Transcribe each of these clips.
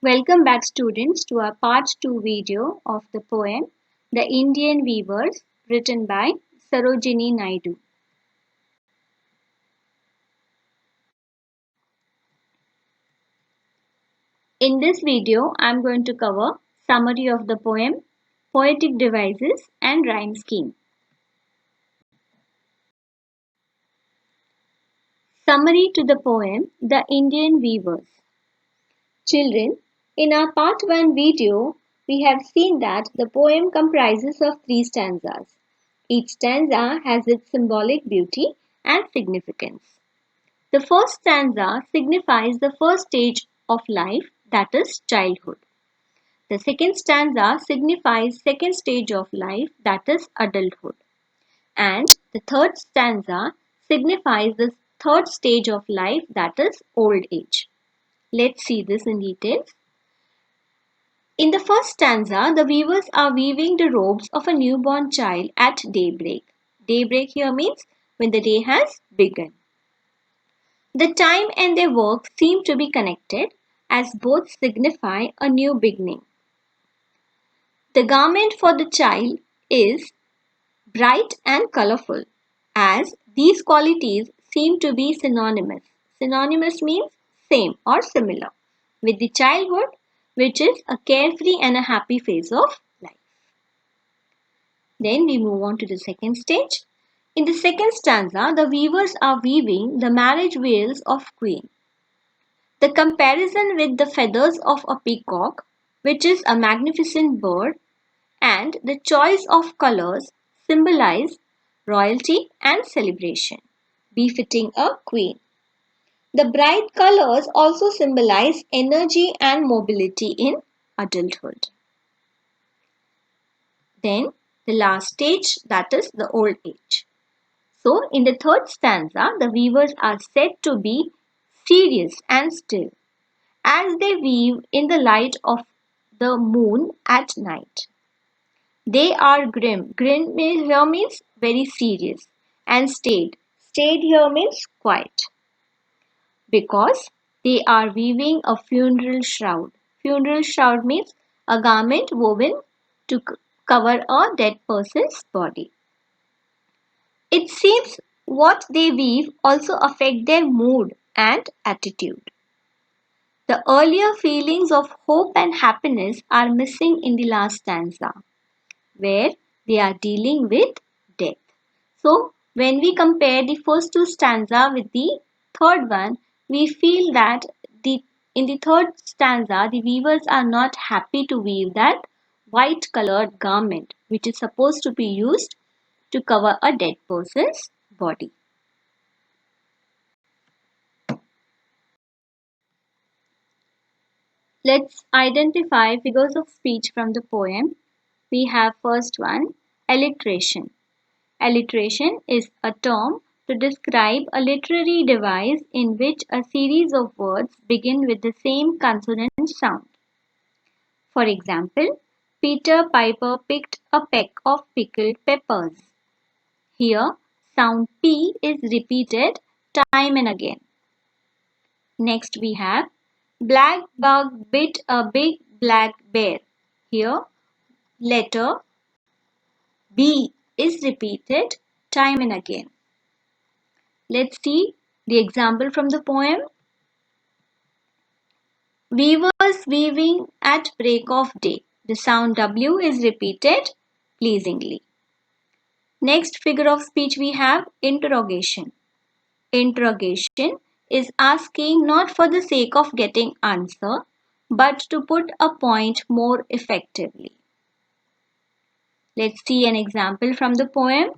Welcome back students to our part 2 video of the poem The Indian Weavers written by Sarojini Naidu. In this video I am going to cover summary of the poem, poetic devices and rhyme scheme. Summary to the poem The Indian Weavers. Children, in our part 1 video, we have seen that the poem comprises of 3 stanzas. Each stanza has its symbolic beauty and significance. The first stanza signifies the first stage of life, that is childhood. The second stanza signifies second stage of life, that is adulthood. And the third stanza signifies the third stage of life, that is old age. Let's see this in detail. In the first stanza, the weavers are weaving the robes of a newborn child at daybreak. Daybreak here means when the day has begun. The time and their work seem to be connected as both signify a new beginning. The garment for the child is bright and colorful, as these qualities seem to be synonymous. Synonymous means same or similar with the childhood, which is a carefree and a happy phase of life. Then we move on to the second stage. In the second stanza, the weavers are weaving the marriage veils of queen. The comparison with the feathers of a peacock, which is a magnificent bird, and the choice of colors symbolize royalty and celebration, befitting a queen. The bright colors also symbolize energy and mobility in adulthood. Then the last stage, that is the old age. So in the third stanza, the weavers are said to be serious and still as they weave in the light of the moon at night. They are grim. Grim here means very serious, and staid. Staid here means quiet, because they are weaving a funeral shroud. Funeral shroud means a garment woven to cover a dead person's body. It seems what they weave also affect their mood and attitude. The earlier feelings of hope and happiness are missing in the last stanza, where they are dealing with death. So, when we compare the first two stanza with the third one, we feel that in the third stanza, the weavers are not happy to weave that white colored garment, which is supposed to be used to cover a dead person's body. Let's identify figures of speech from the poem. We have first one, alliteration. Alliteration is a term to describe a literary device in which a series of words begin with the same consonant sound. For example, Peter Piper picked a peck of pickled peppers. Here, sound P is repeated time and again. Next we have Black bug bit a big black bear. Here, letter B is repeated time and again. Let's see the example from the poem. Weavers weaving at break of day. The sound W is repeated pleasingly. Next figure of speech we have interrogation. Interrogation is asking not for the sake of getting answer, but to put a point more effectively. Let's see an example from the poem.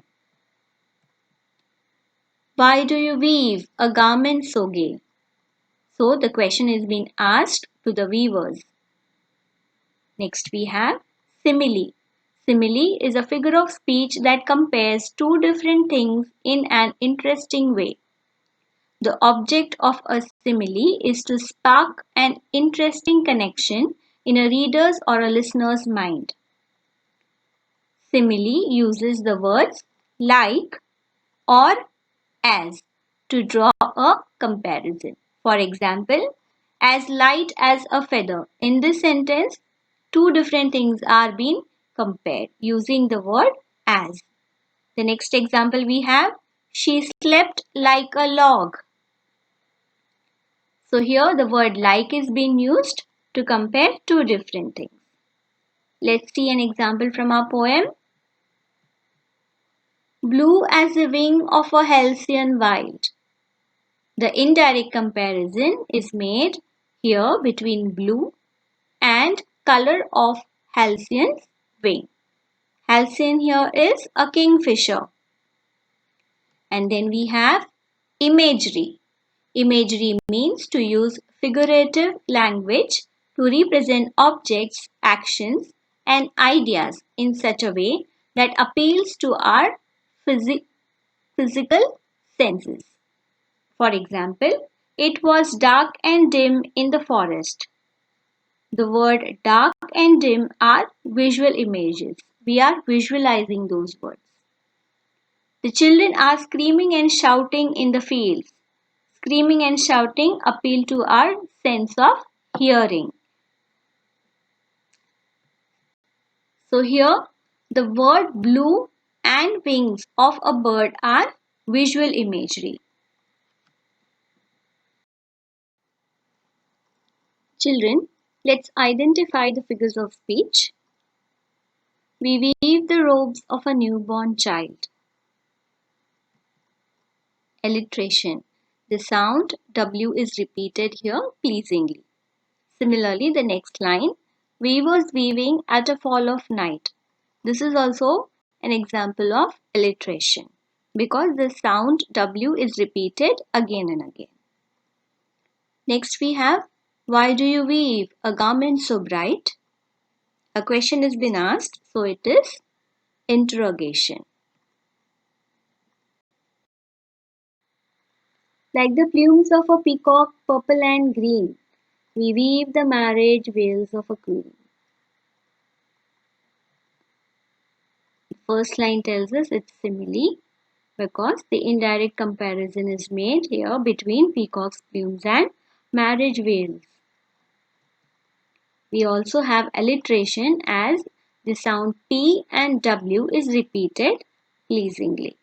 Why do you weave a garment so gay? So the question is being asked to the weavers. Next we have simile. Simile is a figure of speech that compares two different things in an interesting way. The object of a simile is to spark an interesting connection in a reader's or a listener's mind. Simile uses the words like or as to draw a comparison. For example, as light as a feather. In this sentence, two different things are being compared using the word as. The next example we have, she slept like a log. So here the word like is being used to compare two different things. Let's see an example from our poem. Blue as the wing of a halcyon wild. The indirect comparison is made here between blue and color of halcyon's wing. Halcyon here is a kingfisher. And then we have imagery. Imagery means to use figurative language to represent objects, actions, and ideas in such a way that appeals to our physical senses. For example, it was dark and dim in the forest. The word dark and dim are visual images. We are visualizing those words. The children are screaming and shouting in the fields. Screaming and shouting appeal to our sense of hearing. So here the word blue and wings of a bird are visual imagery. Children, let's identify the figures of speech. We weave the robes of a newborn child. Alliteration. The sound W is repeated here pleasingly. Similarly, the next line, weavers weaving at a fall of night. This is also an example of alliteration because the sound W is repeated again and again. Next we have, why do you weave a garment so bright? A question has been asked, so it is interrogation. Like the plumes of a peacock, purple and green, we weave the marriage veils of a queen. The first line tells us it's simile because the indirect comparison is made here between peacock's plumes and marriage veils. We also have alliteration as the sound P and W is repeated pleasingly.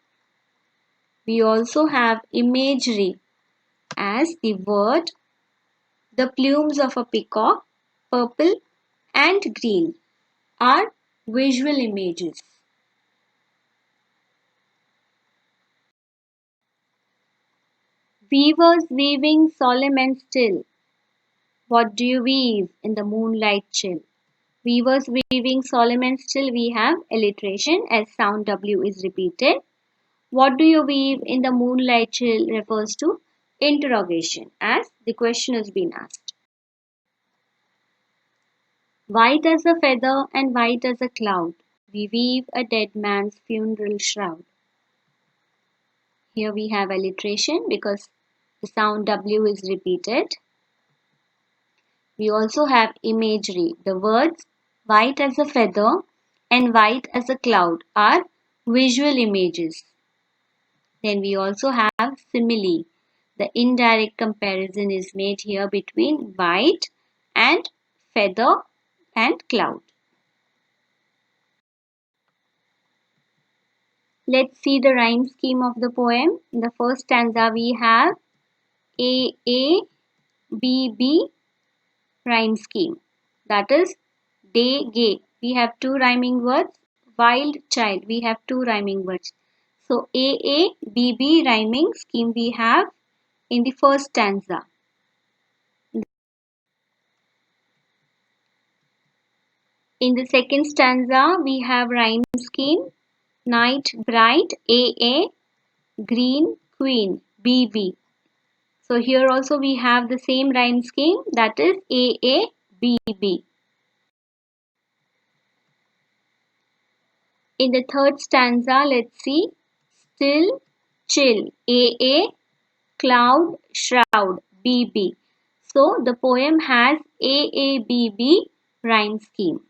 We also have imagery as the word, the plumes of a peacock, purple and green are visual images. Weavers weaving solemn and still. What do you weave in the moonlight chill? Weavers weaving solemn and still, we have alliteration as sound W is repeated. What do you weave in the moonlight chill refers to interrogation as the question has been asked. White as a feather and white as a cloud, we weave a dead man's funeral shroud. Here we have alliteration because the sound W is repeated. We also have imagery. The words white as a feather and white as a cloud are visual images. Then we also have simile. The indirect comparison is made here between white and feather and cloud. Let's see the rhyme scheme of the poem. In the first stanza we have A B B rhyme scheme. That is day gay. We have two rhyming words. Wild child. We have two rhyming words. So A B B rhyming scheme we have in the first stanza. In the second stanza, we have rhyme scheme night bright A, green queen B. So here also we have the same rhyme scheme, that is A, B. In the third stanza, let's see still chill A, cloud shroud B. So the poem has A, B rhyme scheme.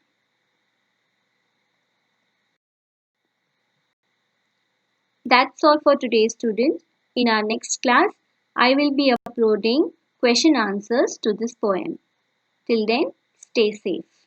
That's all for today, students. In our next class, I will be uploading question answers to this poem. Till then, stay safe.